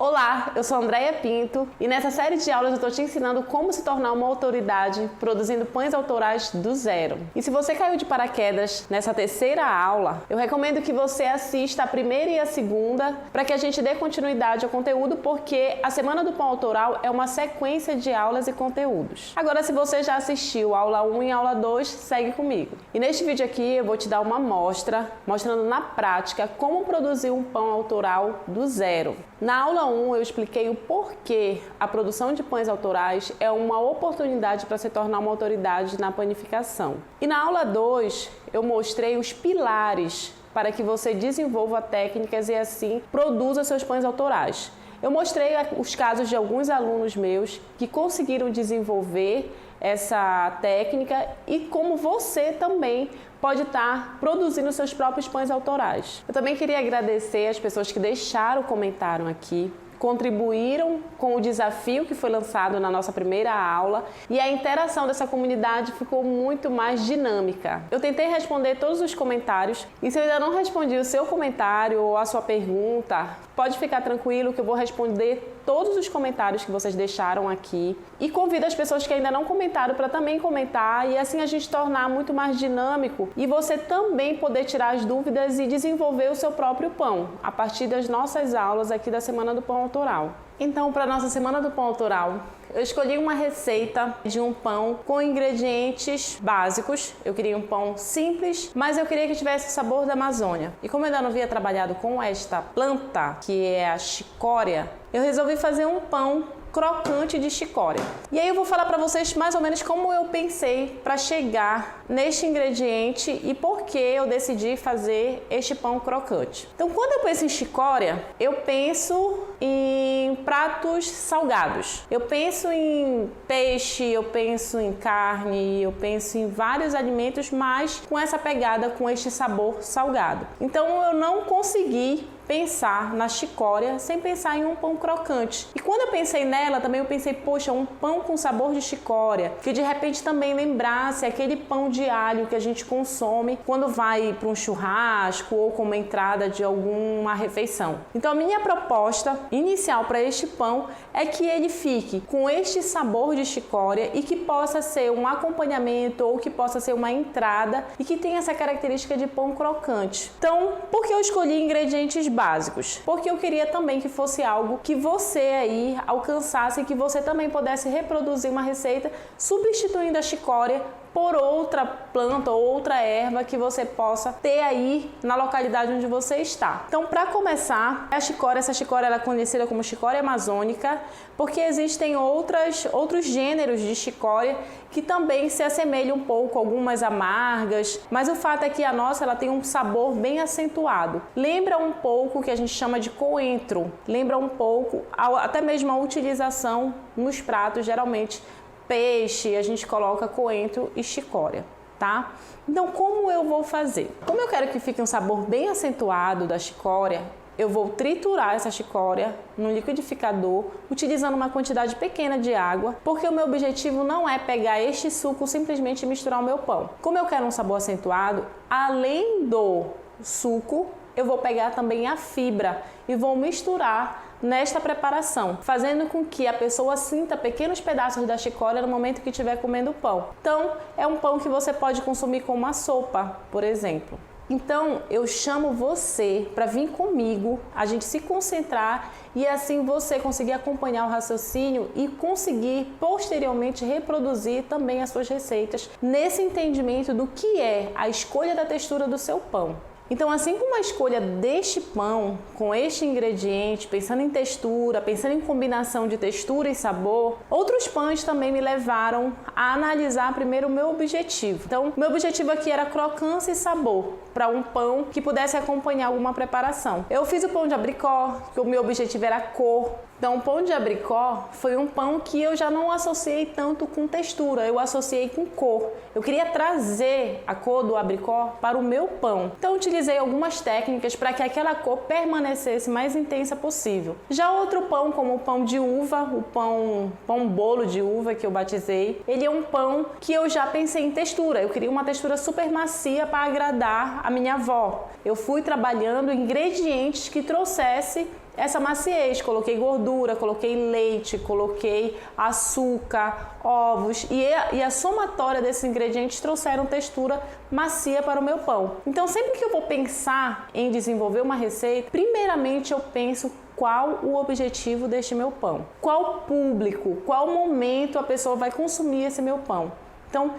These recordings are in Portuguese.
Olá, eu sou Andréia Pinto e nessa série de aulas eu estou te ensinando como se tornar uma autoridade produzindo pães autorais do zero. E se você caiu de paraquedas nessa terceira aula, eu recomendo que você assista a primeira e a segunda para que a gente dê continuidade ao conteúdo, porque a Semana do Pão Autoral é uma sequência de aulas e conteúdos. Agora, se você já assistiu a aula 1 e a aula 2, segue comigo. E neste vídeo aqui eu vou te dar uma amostra mostrando na prática como produzir um pão autoral do zero. Na aula 1 eu expliquei o porquê a produção de pães autorais é uma oportunidade para se tornar uma autoridade na panificação. E na aula 2 eu mostrei os pilares para que você desenvolva técnicas e assim produza seus pães autorais. Eu mostrei os casos de alguns alunos meus que conseguiram desenvolver essa técnica e como você também pode estar produzindo seus próprios pães autorais. Eu também queria agradecer as pessoas que deixaram comentário aqui, contribuíram com o desafio que foi lançado na nossa primeira aula e a interação dessa comunidade ficou muito mais dinâmica. Eu tentei responder todos os comentários e se eu ainda não respondi o seu comentário ou a sua pergunta, pode ficar tranquilo que eu vou responder todos os comentários que vocês deixaram aqui e convido as pessoas que ainda não comentaram para também comentar e assim a gente tornar muito mais dinâmico e você também poder tirar as dúvidas e desenvolver o seu próprio pão a partir das nossas aulas aqui da Semana do Pão Autoral. Então, para a nossa Semana do Pão Autoral, eu escolhi uma receita de um pão com ingredientes básicos. Eu queria um pão simples, mas eu queria que tivesse o sabor da Amazônia. E como eu ainda não havia trabalhado com esta planta, que é a chicória, eu resolvi fazer um pão crocante de chicória. E aí eu vou falar para vocês mais ou menos como eu pensei para chegar neste ingrediente e por que eu decidi fazer este pão crocante. Então, quando eu penso em chicória, eu penso em pratos salgados. Eu penso em peixe, eu penso em carne, eu penso em vários alimentos, mas com essa pegada, com este sabor salgado. Então, eu não consegui pensar na chicória sem pensar em um pão crocante. E quando eu pensei nela, também eu pensei, poxa, um pão com sabor de chicória, que de repente também lembrasse aquele pão de alho que a gente consome quando vai para um churrasco ou como entrada de alguma refeição. Então a minha proposta inicial para este pão é que ele fique com este sabor de chicória e que possa ser um acompanhamento ou que possa ser uma entrada e que tenha essa característica de pão crocante. Então, por que eu escolhi ingredientes básicos? Porque eu queria também que fosse algo que você aí alcançasse e que você também pudesse reproduzir uma receita substituindo a chicória por outra planta ou outra erva que você possa ter aí na localidade onde você está. Então, para começar, essa chicória ela é conhecida como chicória amazônica, porque existem outros gêneros de chicória que também se assemelham um pouco, algumas amargas, mas o fato é que a nossa ela tem um sabor bem acentuado. Lembra um pouco o que a gente chama de coentro, lembra um pouco até mesmo a utilização nos pratos, geralmente peixe, a gente coloca coentro e chicória, tá? Então, como eu vou fazer? Como eu quero que fique um sabor bem acentuado da chicória, eu vou triturar essa chicória no liquidificador, utilizando uma quantidade pequena de água, porque o meu objetivo não é pegar este suco simplesmente e misturar o meu pão. Como eu quero um sabor acentuado, além do suco, eu vou pegar também a fibra e vou misturar nesta preparação, fazendo com que a pessoa sinta pequenos pedaços da chicória no momento que estiver comendo o pão. Então, é um pão que você pode consumir com uma sopa, por exemplo. Então, eu chamo você para vir comigo, a gente se concentrar e assim você conseguir acompanhar o raciocínio e conseguir posteriormente reproduzir também as suas receitas nesse entendimento do que é a escolha da textura do seu pão. Então, assim como a escolha deste pão, com este ingrediente, pensando em textura, pensando em combinação de textura e sabor, outros pães também me levaram a analisar primeiro o meu objetivo. Então, meu objetivo aqui era crocância e sabor, para um pão que pudesse acompanhar alguma preparação. Eu fiz o pão de abricó, que o meu objetivo era cor. Então, o pão de abricó foi um pão que eu já não associei tanto com textura, eu associei com cor. Eu queria trazer a cor do abricó para o meu pão. Então, utilizei algumas técnicas para que aquela cor permanecesse mais intensa possível. Já outro pão, como o pão de uva, o pão bolo de uva que eu batizei, ele é um pão que eu já pensei em textura. Eu queria uma textura super macia para agradar a minha avó. Eu fui trabalhando ingredientes que trouxesse essa maciez. Coloquei gordura, coloquei leite, coloquei açúcar, ovos e a somatória desses ingredientes trouxeram textura macia para o meu pão. Então, sempre que eu vou pensar em desenvolver uma receita, primeiramente eu penso qual o objetivo deste meu pão, qual público, qual momento a pessoa vai consumir esse meu pão. Então,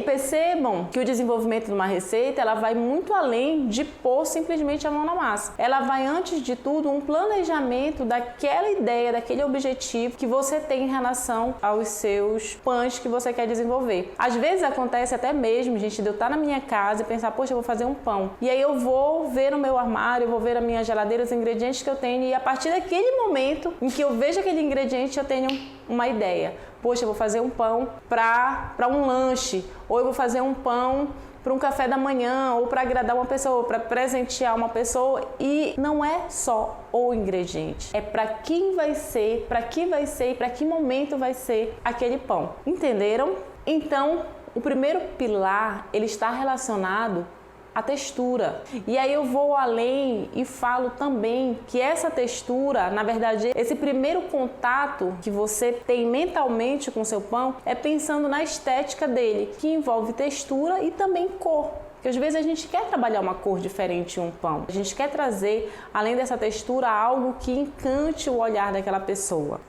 percebam que o desenvolvimento de uma receita, ela vai muito além de pôr simplesmente a mão na massa. Ela vai, antes de tudo, um planejamento daquela ideia, daquele objetivo que você tem em relação aos seus pães que você quer desenvolver. Às vezes acontece até mesmo, gente, de eu estar na minha casa e pensar, poxa, eu vou fazer um pão. E aí eu vou ver no meu armário, eu vou ver na minha geladeira os ingredientes que eu tenho e a partir daquele momento em que eu vejo aquele ingrediente, eu tenho uma ideia. Poxa, eu vou fazer um pão para um lanche, ou eu vou fazer um pão para um café da manhã, ou para agradar uma pessoa, para presentear uma pessoa. E não é só o ingrediente, é para quem vai ser, para que vai ser e para que momento vai ser aquele pão. Entenderam? Então, o primeiro pilar, ele está relacionado a textura. E aí eu vou além e falo também que essa textura, na verdade, esse primeiro contato que você tem mentalmente com o seu pão é pensando na estética dele, que envolve textura e também cor. Porque às vezes a gente quer trabalhar uma cor diferente em um pão. A gente quer trazer, além dessa textura, algo que encante o olhar daquela pessoa.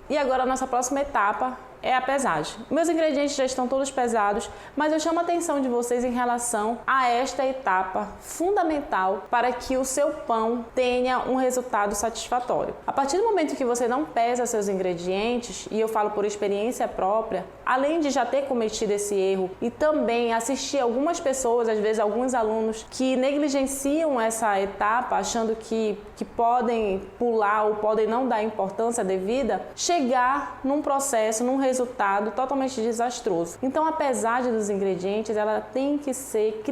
E agora a nossa próxima etapa é a pesagem. Meus ingredientes já estão todos pesados, mas eu chamo a atenção de vocês em relação a esta etapa fundamental para que o seu pão tenha um resultado satisfatório. A partir do momento que você não pesa seus ingredientes, e eu falo por experiência própria, além de já ter cometido esse erro e também assistir algumas pessoas, às vezes alguns alunos, que negligenciam essa etapa achando que podem pular ou podem não dar importância devida, chegar num processo, num resultado totalmente desastroso. Então a pesagem dos ingredientes, ela tem que ser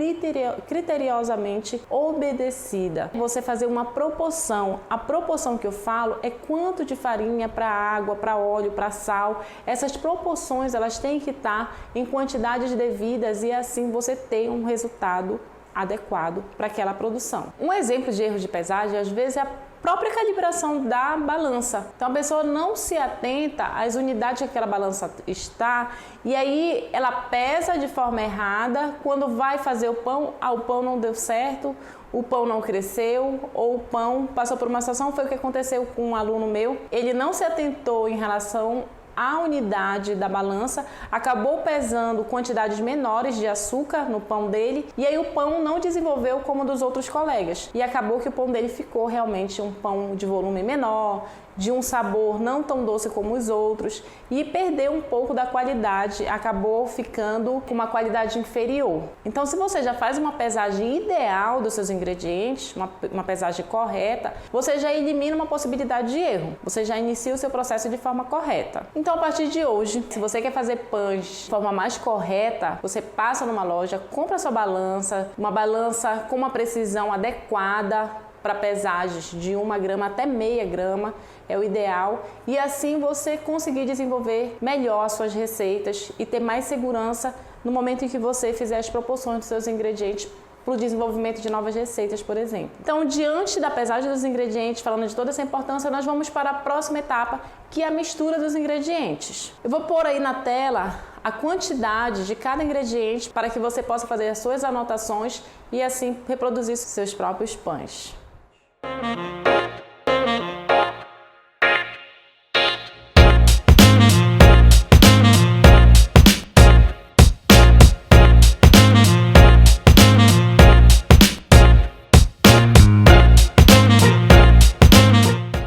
criteriosamente obedecida. Você fazer uma proporção. A proporção que eu falo é quanto de farinha para água, para óleo, para sal. Essas proporções, elas têm que estar em quantidades devidas e assim você tem um resultado adequado para aquela produção. Um exemplo de erro de pesagem, às vezes, é a própria calibração da balança. Então a pessoa não se atenta às unidades que aquela balança está e aí ela pesa de forma errada. Quando vai fazer o pão, o pão não deu certo, o pão não cresceu, ou o pão passou por uma situação, foi o que aconteceu com um aluno meu. Ele não se atentou em relação a unidade da balança, acabou pesando quantidades menores de açúcar no pão dele e aí o pão não desenvolveu como dos outros colegas e acabou que o pão dele ficou realmente um pão de volume menor, de um sabor não tão doce como os outros e perdeu um pouco da qualidade, acabou ficando com uma qualidade inferior. Então, se você já faz uma pesagem ideal dos seus ingredientes, uma pesagem correta, você já elimina uma possibilidade de erro, você já inicia o seu processo de forma correta. Então, a partir de hoje, se você quer fazer pães de forma mais correta, você passa numa loja, compra sua balança, uma balança com uma precisão adequada para pesagens de 1 grama até meia grama, é o ideal, e assim você conseguir desenvolver melhor as suas receitas e ter mais segurança no momento em que você fizer as proporções dos seus ingredientes para o desenvolvimento de novas receitas, por exemplo. Então, diante da pesagem dos ingredientes, falando de toda essa importância, nós vamos para a próxima etapa, que é a mistura dos ingredientes. Eu vou pôr aí na tela a quantidade de cada ingrediente para que você possa fazer as suas anotações e assim reproduzir seus próprios pães.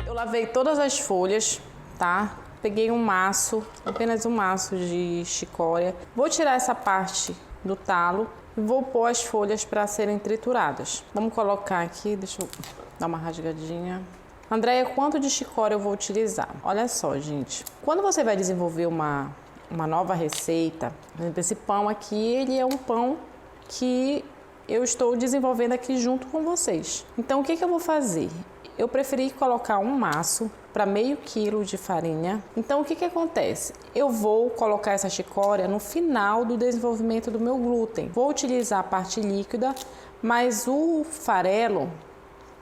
Eu lavei todas as folhas, tá? Peguei um maço, apenas um maço de chicória. Vou tirar essa parte do talo e vou pôr as folhas para serem trituradas. Vamos colocar aqui, deixa eu dar uma rasgadinha. Andréia, quanto de chicória eu vou utilizar? Olha só, gente. Quando você vai desenvolver uma nova receita, por exemplo, esse pão aqui, ele é um pão que eu estou desenvolvendo aqui junto com vocês. Então, o que eu vou fazer? Eu preferi colocar um maço para meio quilo de farinha. Então, o que acontece? Eu vou colocar essa chicória no final do desenvolvimento do meu glúten. Vou utilizar a parte líquida, mas o farelo,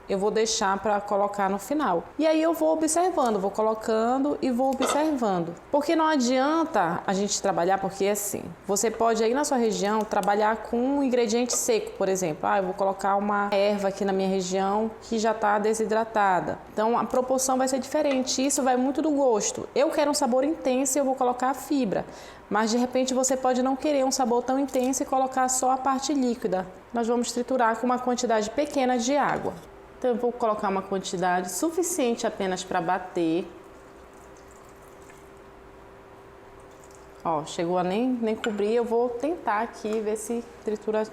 eu vou deixar para colocar no final. E aí eu vou observando, vou colocando e vou observando. Porque não adianta a gente trabalhar, porque assim, você pode aí na sua região trabalhar com um ingrediente seco, por exemplo. Eu vou colocar uma erva aqui na minha região que já está desidratada. Então a proporção vai ser diferente, isso vai muito do gosto. Eu quero um sabor intenso e eu vou colocar a fibra. Mas de repente você pode não querer um sabor tão intenso e colocar só a parte líquida. Nós vamos triturar com uma quantidade pequena de água. Então eu vou colocar uma quantidade suficiente apenas para bater. Ó, chegou a nem cobrir, eu vou tentar aqui ver se tritura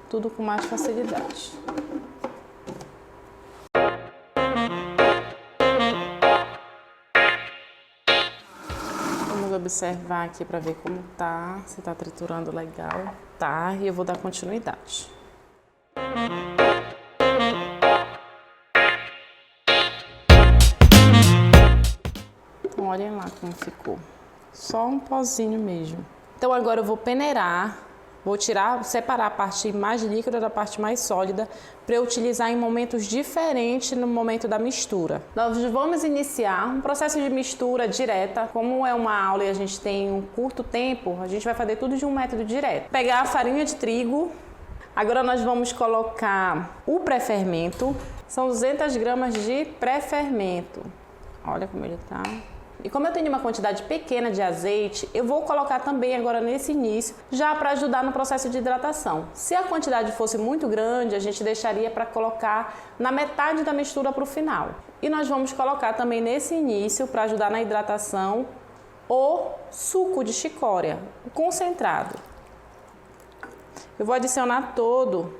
tudo com mais facilidade. Vamos observar aqui para ver como tá, se tá triturando legal. Tá, e eu vou dar continuidade. Então, olhem lá como ficou. Só um pozinho mesmo. Então, agora eu vou peneirar. Vou separar a parte mais líquida da parte mais sólida para eu utilizar em momentos diferentes no momento da mistura. Nós vamos iniciar um processo de mistura direta. Como é uma aula e a gente tem um curto tempo, a gente vai fazer tudo de um método direto. Pegar a farinha de trigo. Agora nós vamos colocar o pré-fermento. São 200 gramas de pré-fermento. Olha como ele tá. E como eu tenho uma quantidade pequena de azeite, eu vou colocar também agora nesse início, já para ajudar no processo de hidratação. Se a quantidade fosse muito grande, a gente deixaria para colocar na metade da mistura para o final. E nós vamos colocar também nesse início, para ajudar na hidratação, o suco de chicória, o concentrado. Eu vou adicionar todo,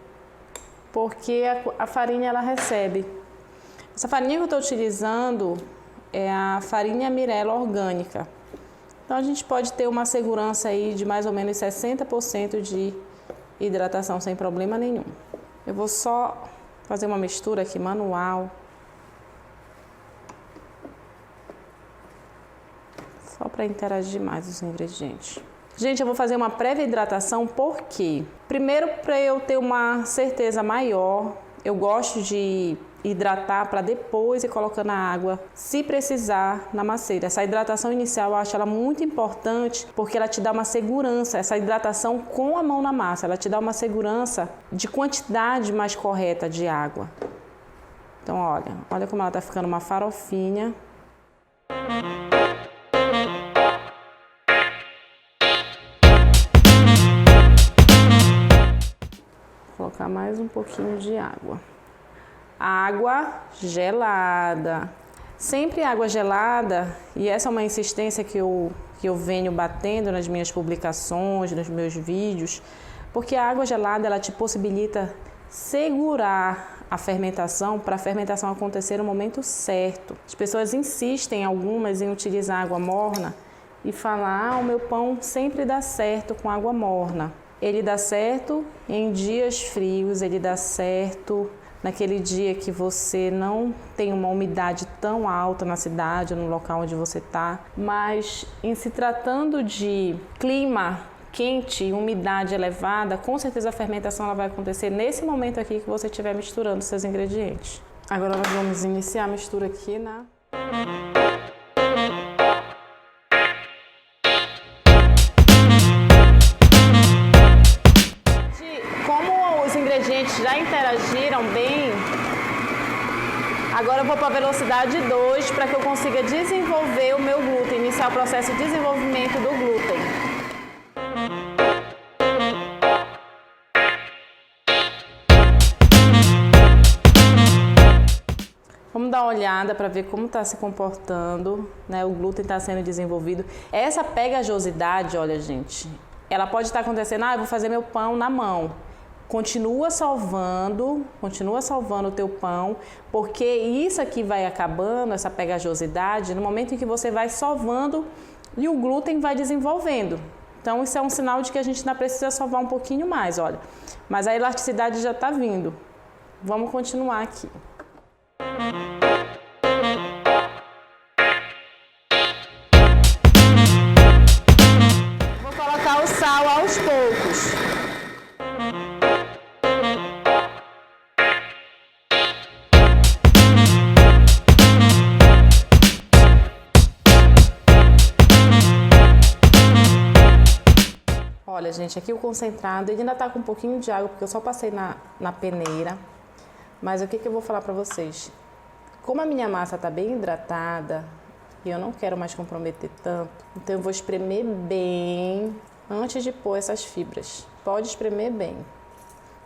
porque a farinha ela recebe. Essa farinha que eu estou utilizando é a farinha Mirella orgânica. Então a gente pode ter uma segurança aí de mais ou menos 60% de hidratação sem problema nenhum. Eu vou só fazer uma mistura aqui manual. Só para interagir mais os ingredientes. Gente, eu vou fazer uma prévia hidratação porque, primeiro, para eu ter uma certeza maior, eu gosto de hidratar para depois ir colocando a água, se precisar, na macieira. Essa hidratação inicial eu acho ela muito importante porque ela te dá uma segurança, essa hidratação com a mão na massa, ela te dá uma segurança de quantidade mais correta de água. Então olha como ela tá ficando uma farofinha. Vou colocar mais um pouquinho de água. Água gelada. Sempre água gelada, e essa é uma insistência que eu venho batendo nas minhas publicações, nos meus vídeos, porque a água gelada ela te possibilita segurar a fermentação para a fermentação acontecer no momento certo. As pessoas insistem, algumas, em utilizar água morna e falar: o meu pão sempre dá certo com água morna. Ele dá certo em dias frios, ele dá certo naquele dia que você não tem uma umidade tão alta na cidade ou no local onde você está, mas em se tratando de clima quente e umidade elevada, com certeza a fermentação ela vai acontecer nesse momento aqui que você estiver misturando seus ingredientes. Agora nós vamos iniciar a mistura aqui na... Já interagiram bem. Agora eu vou para a velocidade 2 para que eu consiga desenvolver o meu glúten, iniciar o processo de desenvolvimento do glúten. Vamos dar uma olhada para ver como está se comportando, né? O glúten está sendo desenvolvido. Essa pegajosidade, olha, gente, ela pode estar acontecendo, eu vou fazer meu pão na mão. Continua salvando o teu pão, porque isso aqui vai acabando, essa pegajosidade, no momento em que você vai sovando e o glúten vai desenvolvendo. Então isso é um sinal de que a gente ainda precisa sovar um pouquinho mais, olha. Mas a elasticidade já está vindo. Vamos continuar aqui. Vou colocar o sal aos poucos. gente, aqui o concentrado, ele ainda tá com um pouquinho de água, porque eu só passei na peneira. Mas o que eu vou falar pra vocês? Como a minha massa tá bem hidratada, e eu não quero mais comprometer tanto, então eu vou espremer bem antes de pôr essas fibras. Pode espremer bem.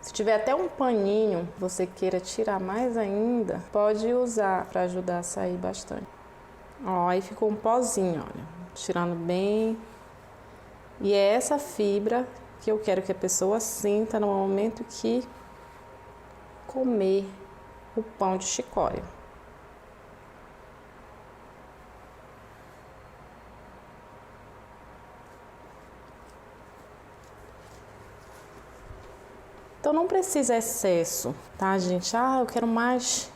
Se tiver até um paninho, você queira tirar mais ainda, pode usar para ajudar a sair bastante. Ó, aí ficou um pozinho, olha, tirando bem. E é essa fibra que eu quero que a pessoa sinta no momento que comer o pão de chicória. Então não precisa excesso, tá, gente? Eu quero mais.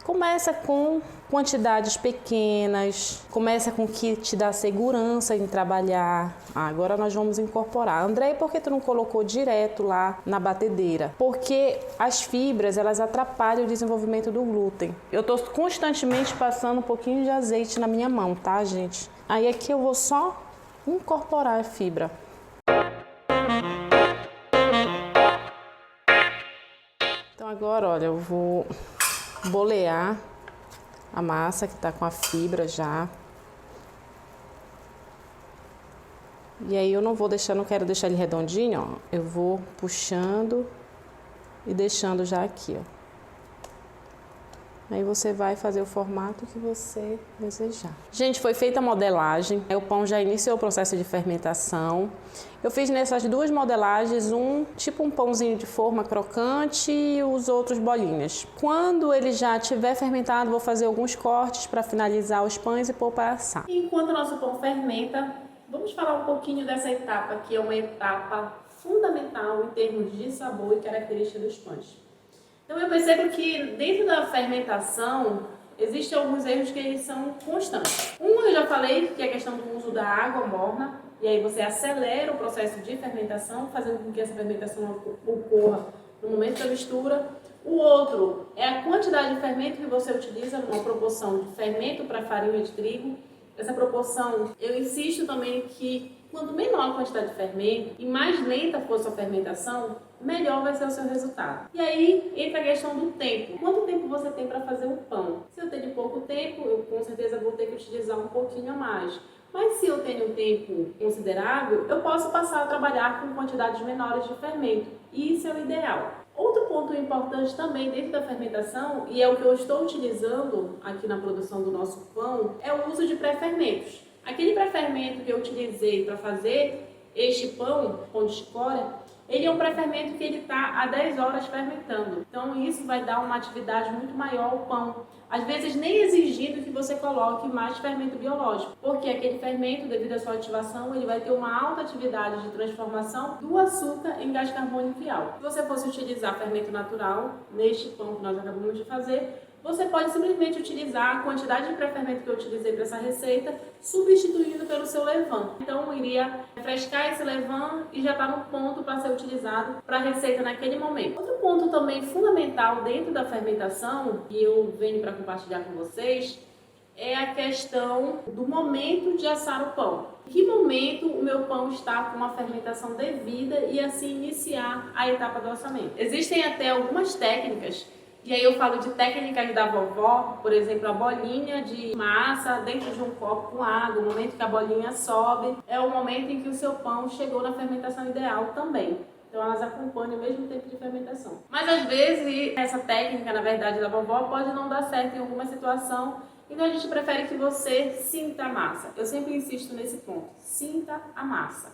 Começa com quantidades pequenas, começa com o que te dá segurança em trabalhar. Agora nós vamos incorporar. André, por que tu não colocou direto lá na batedeira? Porque as fibras, elas atrapalham o desenvolvimento do glúten. Eu tô constantemente passando um pouquinho de azeite na minha mão, tá, gente? Aí aqui eu vou só incorporar a fibra. Então agora, olha, eu vou bolear a massa que tá com a fibra já. E aí eu não quero deixar ele redondinho, ó. Eu vou puxando e deixando já aqui, ó. Aí você vai fazer o formato que você desejar. Gente, foi feita a modelagem. O pão já iniciou o processo de fermentação. Eu fiz nessas duas modelagens tipo um pãozinho de forma crocante e os outros bolinhas. Quando ele já estiver fermentado, vou fazer alguns cortes para finalizar os pães e pôr para assar. Enquanto o nosso pão fermenta, vamos falar um pouquinho dessa etapa, que é uma etapa fundamental em termos de sabor e característica dos pães. Então eu percebo que dentro da fermentação existem alguns erros que eles são constantes. Eu já falei, que é a questão do uso da água morna, e aí você acelera o processo de fermentação, fazendo com que essa fermentação ocorra no momento da mistura. O outro é a quantidade de fermento que você utiliza, uma proporção de fermento para farinha de trigo. Essa proporção, eu insisto também que quanto menor a quantidade de fermento e mais lenta for a sua fermentação, melhor vai ser o seu resultado. E aí entra a questão do tempo. Quanto tempo você tem para fazer o pão? Se eu tenho pouco tempo, eu com certeza vou ter que utilizar um pouquinho a mais. Mas se eu tenho um tempo considerável, eu posso passar a trabalhar com quantidades menores de fermento. E isso é o ideal. Outro ponto importante também dentro da fermentação, e é o que eu estou utilizando aqui na produção do nosso pão, é o uso de pré-fermentos. Aquele pré-fermento que eu utilizei para fazer este pão de chicória, ele é um pré-fermento que ele está há 10 horas fermentando. Então isso vai dar uma atividade muito maior ao pão. Às vezes nem exigindo que você coloque mais fermento biológico, porque aquele fermento, devido à sua ativação, ele vai ter uma alta atividade de transformação do açúcar em gás carbônico e álcool. Se você fosse utilizar fermento natural neste pão que nós acabamos de fazer, você pode simplesmente utilizar a quantidade de pré-fermento que eu utilizei para essa receita, substituindo pelo seu levain. Então eu iria refrescar esse levain e já está no ponto para ser utilizado para a receita naquele momento. Outro ponto também fundamental dentro da fermentação, que eu venho para compartilhar com vocês, é a questão do momento de assar o pão. Em que momento o meu pão está com uma fermentação devida e assim iniciar a etapa do assamento. Existem até algumas técnicas. E aí eu falo de técnicas da vovó, por exemplo, a bolinha de massa dentro de um copo com água, o momento que a bolinha sobe, é o momento em que o seu pão chegou na fermentação ideal também. Então elas acompanham o mesmo tempo de fermentação. Mas às vezes essa técnica, na verdade, da vovó pode não dar certo em alguma situação, então a gente prefere que você sinta a massa. Eu sempre insisto nesse ponto, sinta a massa.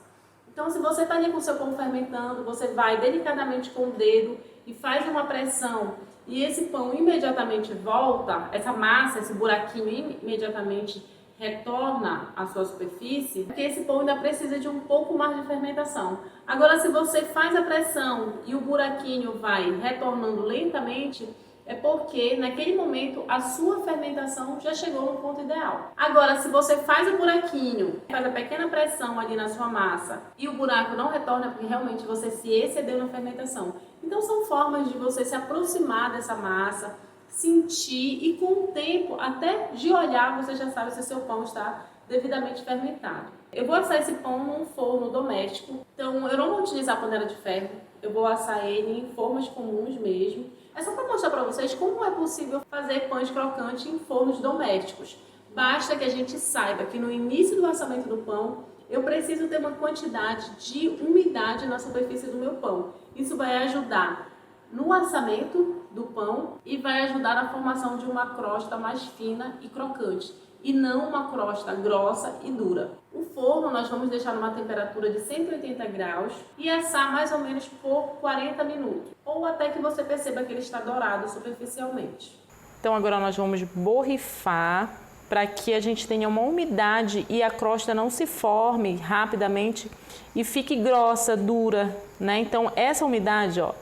Então se você está ali com o seu pão fermentando, você vai delicadamente com o dedo e faz uma pressão, e esse pão imediatamente volta, essa massa, esse buraquinho imediatamente retorna à sua superfície, porque esse pão ainda precisa de um pouco mais de fermentação. Agora, se você faz a pressão e o buraquinho vai retornando lentamente, é porque naquele momento a sua fermentação já chegou no ponto ideal. Agora, se você faz o buraquinho, faz a pequena pressão ali na sua massa e o buraco não retorna porque realmente você se excedeu na fermentação. Então são formas de você se aproximar dessa massa, sentir e com o tempo, até de olhar, você já sabe se o seu pão está devidamente fermentado. Eu vou assar esse pão num forno doméstico, então eu não vou utilizar panela de ferro, eu vou assar ele em formas comuns mesmo. É só para mostrar para vocês como é possível fazer pães crocantes em fornos domésticos. Basta que a gente saiba que no início do assamento do pão, eu preciso ter uma quantidade de umidade na superfície do meu pão. Isso vai ajudar no assamento do pão e vai ajudar na formação de uma crosta mais fina e crocante, e não uma crosta grossa e dura. O forno nós vamos deixar numa temperatura de 180 graus e assar mais ou menos por 40 minutos, ou até que você perceba que ele está dourado superficialmente. Então agora nós vamos borrifar para que a gente tenha uma umidade e a crosta não se forme rapidamente e fique grossa, dura, né? Então essa umidade, ó,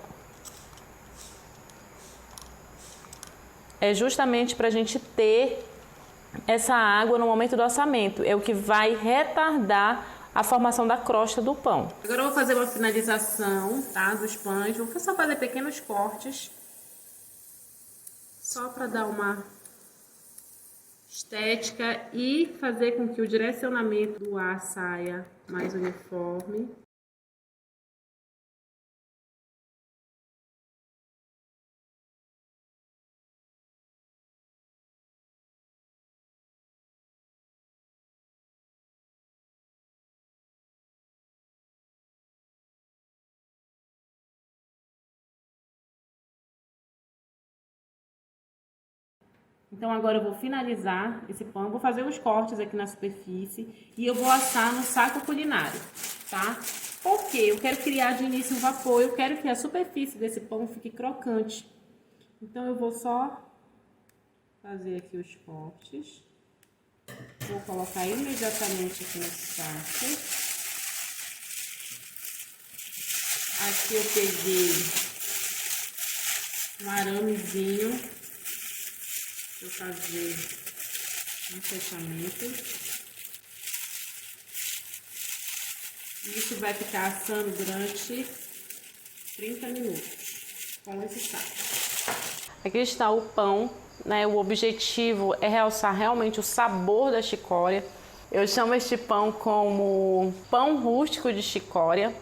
é justamente para a gente ter essa água no momento do assamento. É o que vai retardar a formação da crosta do pão. Agora eu vou fazer uma finalização, tá, dos pães. Vou só fazer pequenos cortes, só para dar uma estética e fazer com que o direcionamento do ar saia mais uniforme. Então agora eu vou finalizar esse pão, vou fazer os cortes aqui na superfície e eu vou assar no saco culinário, tá? Porque eu quero criar de início um vapor, eu quero que a superfície desse pão fique crocante. Então eu vou só fazer aqui os cortes. Vou colocar imediatamente aqui no saco. Aqui eu peguei um aramezinho. Vou fazer um fechamento. Isso vai ficar assando durante 30 minutos com esse saco. Aqui está o pão, né? O objetivo é realçar realmente o sabor da chicória. Eu chamo este pão como pão rústico de chicória,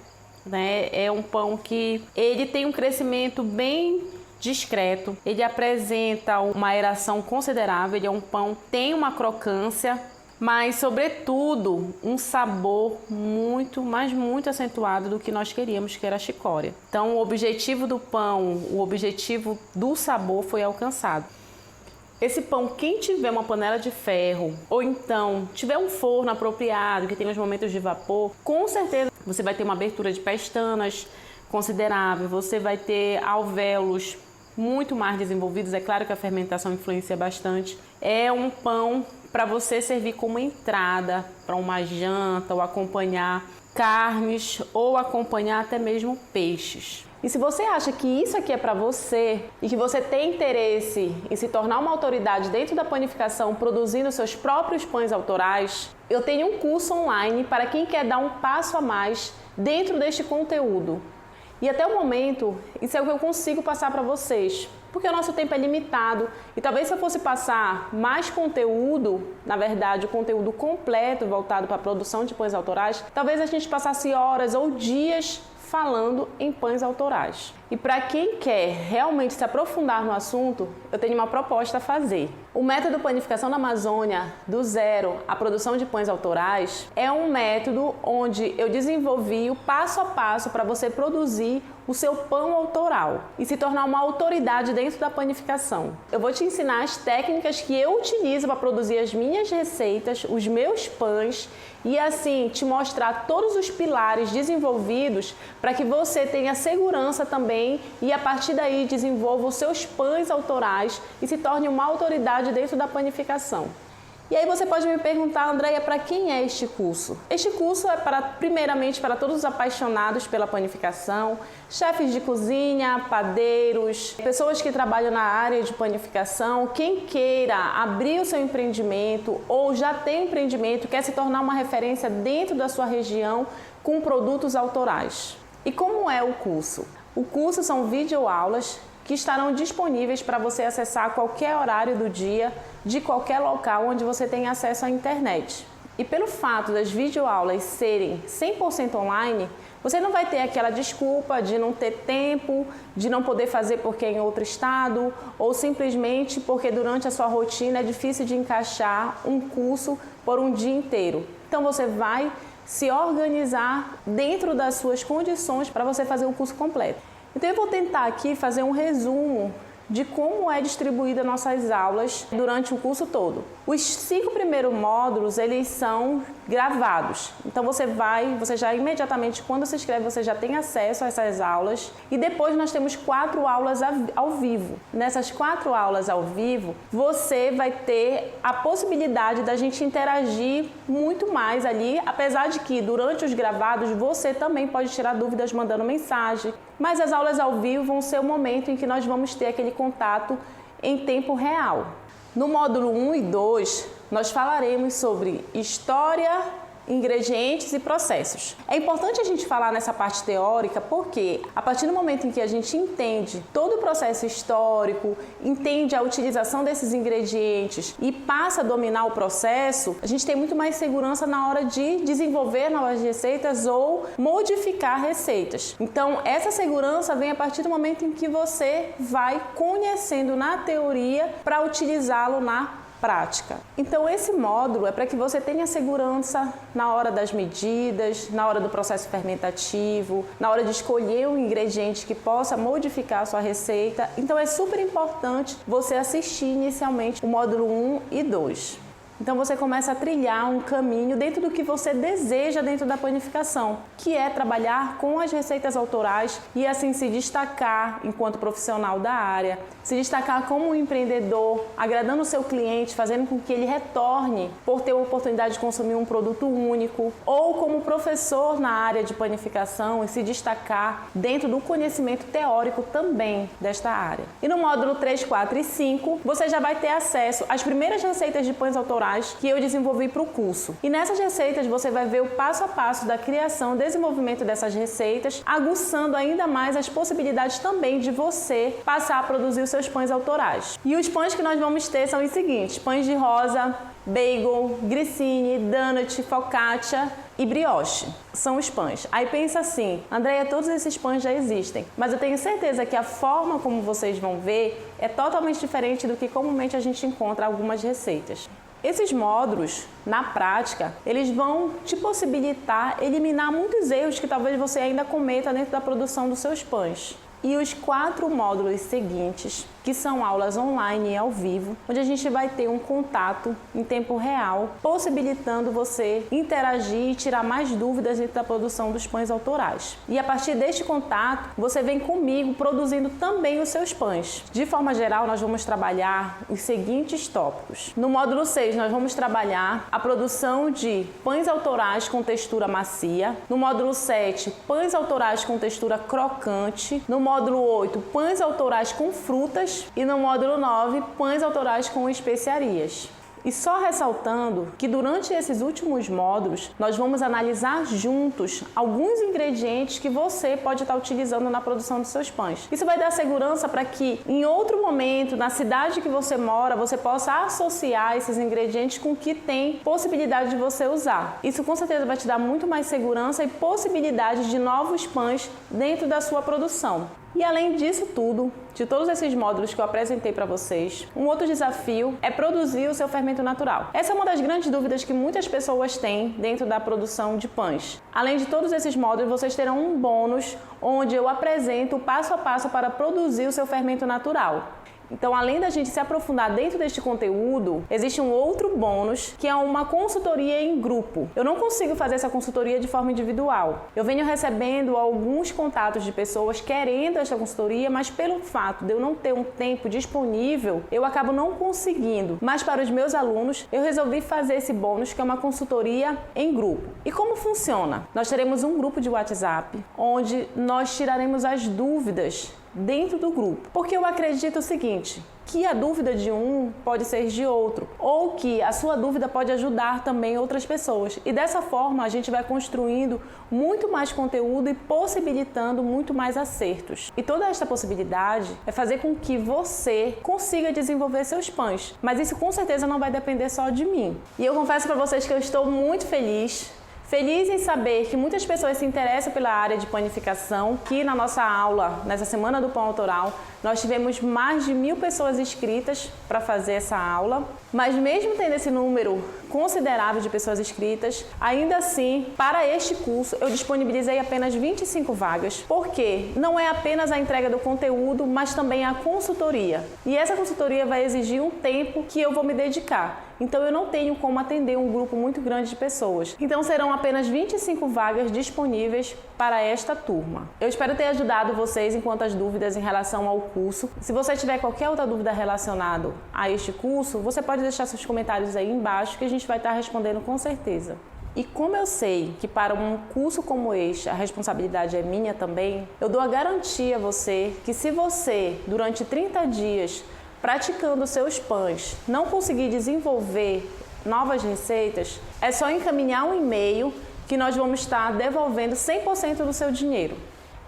né? É um pão que ele tem um crescimento bem discreto, ele apresenta uma aeração considerável, ele é um pão, tem uma crocância, mas sobretudo um sabor muito, mas muito acentuado do que nós queríamos, que era a chicória. Então o objetivo do pão, o objetivo do sabor foi alcançado. Esse pão, quem tiver uma panela de ferro ou então tiver um forno apropriado, que tem os momentos de vapor, com certeza você vai ter uma abertura de pestanas considerável, você vai ter alvéolos muito mais desenvolvidos. É claro que a fermentação influencia bastante. É um pão para você servir como entrada para uma janta ou acompanhar carnes ou acompanhar até mesmo peixes. E se você acha que isso aqui é para você e que você tem interesse em se tornar uma autoridade dentro da panificação, produzindo seus próprios pães autorais, eu tenho um curso online para quem quer dar um passo a mais dentro deste conteúdo. E até o momento, isso é o que eu consigo passar para vocês, porque o nosso tempo é limitado e talvez se eu fosse passar mais conteúdo, na verdade o conteúdo completo voltado para a produção de pães autorais, talvez a gente passasse horas ou dias falando em pães autorais. E para quem quer realmente se aprofundar no assunto, eu tenho uma proposta a fazer. O método Panificação na Amazônia, do zero à produção de pães autorais, é um método onde eu desenvolvi o passo a passo para você produzir o seu pão autoral e se tornar uma autoridade dentro da panificação. Eu vou te ensinar as técnicas que eu utilizo para produzir as minhas receitas, os meus pães, e assim te mostrar todos os pilares desenvolvidos para que você tenha segurança também e a partir daí desenvolva os seus pães autorais e se torne uma autoridade dentro da panificação. E aí você pode me perguntar, Andréia, para quem é este curso? Este curso é primeiramente para todos os apaixonados pela panificação, chefes de cozinha, padeiros, pessoas que trabalham na área de panificação, quem queira abrir o seu empreendimento ou já tem empreendimento, quer se tornar uma referência dentro da sua região com produtos autorais. E como é o curso? O curso são videoaulas que estarão disponíveis para você acessar a qualquer horário do dia, de qualquer local onde você tenha acesso à internet. e pelo fato das videoaulas serem 100% online, você não vai ter aquela desculpa de não ter tempo, de não poder fazer porque é em outro estado, ou simplesmente porque durante a sua rotina é difícil de encaixar um curso por um dia inteiro. Então você vai se organizar dentro das suas condições para você fazer o curso completo. Então eu vou tentar aqui fazer um resumo de como é distribuída nossas aulas durante o curso todo. Os 5 primeiros módulos, eles são gravados. Então você já imediatamente, quando se inscreve, você já tem acesso a essas aulas. E depois nós temos 4 aulas ao vivo. Nessas 4 aulas ao vivo, você vai ter a possibilidade da gente interagir muito mais ali, apesar de que durante os gravados você também pode tirar dúvidas mandando mensagem. Mas as aulas ao vivo vão ser o momento em que nós vamos ter aquele contato em tempo real. No módulo 1 e 2, nós falaremos sobre história, ingredientes e processos. É importante a gente falar nessa parte teórica porque a partir do momento em que a gente entende todo o processo histórico, entende a utilização desses ingredientes e passa a dominar o processo, a gente tem muito mais segurança na hora de desenvolver novas receitas ou modificar receitas. Então, essa segurança vem a partir do momento em que você vai conhecendo na teoria para utilizá-lo na prática. Então esse módulo é para que você tenha segurança na hora das medidas, na hora do processo fermentativo, na hora de escolher um ingrediente que possa modificar a sua receita. Então é super importante você assistir inicialmente o módulo 1 e 2. Então você começa a trilhar um caminho dentro do que você deseja dentro da panificação, que é trabalhar com as receitas autorais e assim se destacar enquanto profissional da área, se destacar como um empreendedor, agradando o seu cliente, fazendo com que ele retorne por ter a oportunidade de consumir um produto único, ou como professor na área de panificação e se destacar dentro do conhecimento teórico também desta área. E no módulo 3, 4 e 5, você já vai ter acesso às primeiras receitas de pães autorais que eu desenvolvi para o curso. E nessas receitas você vai ver o passo a passo da criação e desenvolvimento dessas receitas, aguçando ainda mais as possibilidades também de você passar a produzir os seus pães autorais. E os pães que nós vamos ter são os seguintes: pães de rosa, bagel, grissini, donut, focaccia e brioche. São os pães. Aí pensa assim: Andréia, todos esses pães já existem, mas eu tenho certeza que a forma como vocês vão ver é totalmente diferente do que comumente a gente encontra algumas receitas. Esses módulos, na prática, eles vão te possibilitar eliminar muitos erros que talvez você ainda cometa dentro da produção dos seus pães. E os 4 módulos seguintes, que são aulas online e ao vivo, onde a gente vai ter um contato em tempo real, possibilitando você interagir e tirar mais dúvidas dentro da produção dos pães autorais. E a partir deste contato, você vem comigo produzindo também os seus pães. De forma geral, nós vamos trabalhar os seguintes tópicos. No módulo 6, nós vamos trabalhar a produção de pães autorais com textura macia. No módulo 7, pães autorais com textura crocante. No módulo 8, pães autorais com frutas. E no módulo 9, pães autorais com especiarias. E só ressaltando que durante esses últimos módulos, nós vamos analisar juntos alguns ingredientes que você pode estar utilizando na produção dos seus pães. Isso vai dar segurança para que em outro momento, na cidade que você mora, você possa associar esses ingredientes com o que tem possibilidade de você usar. Isso com certeza vai te dar muito mais segurança e possibilidade de novos pães dentro da sua produção. E além disso tudo, de todos esses módulos que eu apresentei para vocês, um outro desafio é produzir o seu fermento natural. Essa é uma das grandes dúvidas que muitas pessoas têm dentro da produção de pães. Além de todos esses módulos, vocês terão um bônus onde eu apresento o passo a passo para produzir o seu fermento natural. Então, além da gente se aprofundar dentro deste conteúdo, existe um outro bônus, que é uma consultoria em grupo. Eu não consigo fazer essa consultoria de forma individual. Eu venho recebendo alguns contatos de pessoas querendo essa consultoria, mas pelo fato de eu não ter um tempo disponível, eu acabo não conseguindo. Mas para os meus alunos, eu resolvi fazer esse bônus, que é uma consultoria em grupo. E como funciona? Nós teremos um grupo de WhatsApp, onde nós tiraremos as dúvidas dentro do grupo. Porque eu acredito o seguinte, que a dúvida de um pode ser de outro, ou que a sua dúvida pode ajudar também outras pessoas. E dessa forma a gente vai construindo muito mais conteúdo e possibilitando muito mais acertos. E toda esta possibilidade é fazer com que você consiga desenvolver seus pães. Mas isso com certeza não vai depender só de mim. E eu confesso para vocês que eu estou muito feliz em saber que muitas pessoas se interessam pela área de panificação, que na nossa aula, nessa Semana do Pão Autoral, nós tivemos mais de 1000 pessoas inscritas para fazer essa aula, mas mesmo tendo esse número considerável de pessoas inscritas, ainda assim, para este curso, eu disponibilizei apenas 25 vagas, porque não é apenas a entrega do conteúdo, mas também a consultoria. E essa consultoria vai exigir um tempo que eu vou me dedicar. Então eu não tenho como atender um grupo muito grande de pessoas. Então serão apenas 25 vagas disponíveis para esta turma. Eu espero ter ajudado vocês em quanto às dúvidas em relação ao curso. Se você tiver qualquer outra dúvida relacionada a este curso, você pode deixar seus comentários aí embaixo que a gente vai estar respondendo com certeza. E como eu sei que para um curso como este a responsabilidade é minha também, eu dou a garantia a você que se você, durante 30 dias, praticando seus pães, não conseguir desenvolver novas receitas, é só encaminhar um e-mail que nós vamos estar devolvendo 100% do seu dinheiro.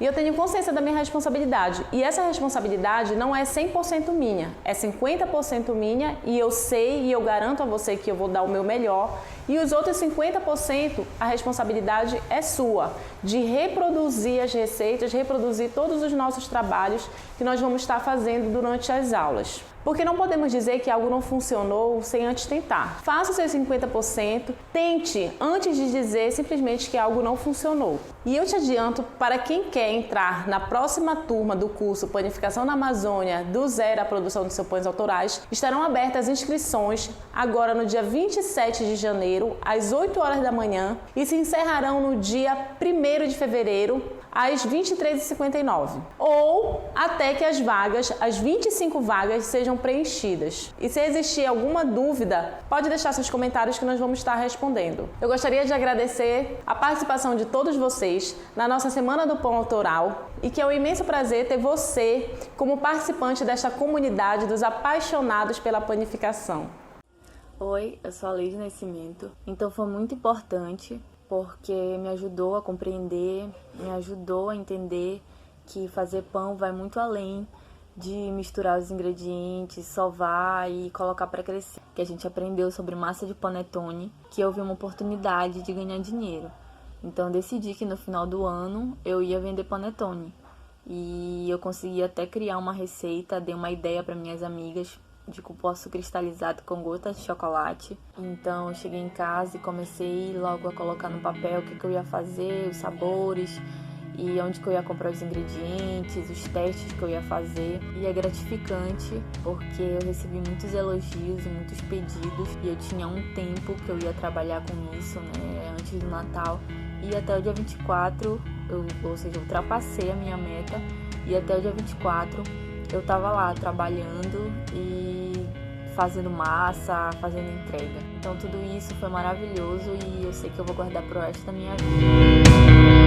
E eu tenho consciência da minha responsabilidade. E essa responsabilidade não é 100% minha, é 50% minha e eu sei e eu garanto a você que eu vou dar o meu melhor. E os outros 50%, a responsabilidade é sua, de reproduzir as receitas, reproduzir todos os nossos trabalhos que nós vamos estar fazendo durante as aulas. Porque não podemos dizer que algo não funcionou sem antes tentar. Faça os seus 50%, tente antes de dizer simplesmente que algo não funcionou. E eu te adianto, para quem quer entrar na próxima turma do curso Panificação na Amazônia, do zero à produção de seus pães autorais, estarão abertas as inscrições agora no dia 27 de janeiro, às 8 horas da manhã, e se encerrarão no dia 1º de fevereiro, às 23h59, ou até que as vagas, as 25 vagas, sejam preenchidas. E se existir alguma dúvida, pode deixar seus comentários que nós vamos estar respondendo. Eu gostaria de agradecer a participação de todos vocês na nossa Semana do Pão Autoral e que é um imenso prazer ter você como participante desta comunidade dos apaixonados pela panificação. Oi, eu sou a Leide Nascimento, então foi muito importante porque me ajudou a compreender, me ajudou a entender que fazer pão vai muito além de misturar os ingredientes, sovar e colocar para crescer. Que a gente aprendeu sobre massa de panetone, que eu vi uma oportunidade de ganhar dinheiro. Então eu decidi que no final do ano eu ia vender panetone. E eu consegui até criar uma receita, dei uma ideia para minhas amigas de cupuaçu cristalizado com gotas de chocolate. Então eu cheguei em casa e comecei logo a colocar no papel o que eu ia fazer, os sabores e onde que eu ia comprar os ingredientes, os testes que eu ia fazer. E é gratificante porque eu recebi muitos elogios e muitos pedidos e eu tinha um tempo que eu ia trabalhar com isso, né, antes do Natal. E até o dia 24, ou seja, eu ultrapassei a minha meta e até o dia 24 eu tava lá trabalhando e fazendo massa, fazendo entrega. Então tudo isso foi maravilhoso e eu sei que eu vou guardar pro resto da minha vida.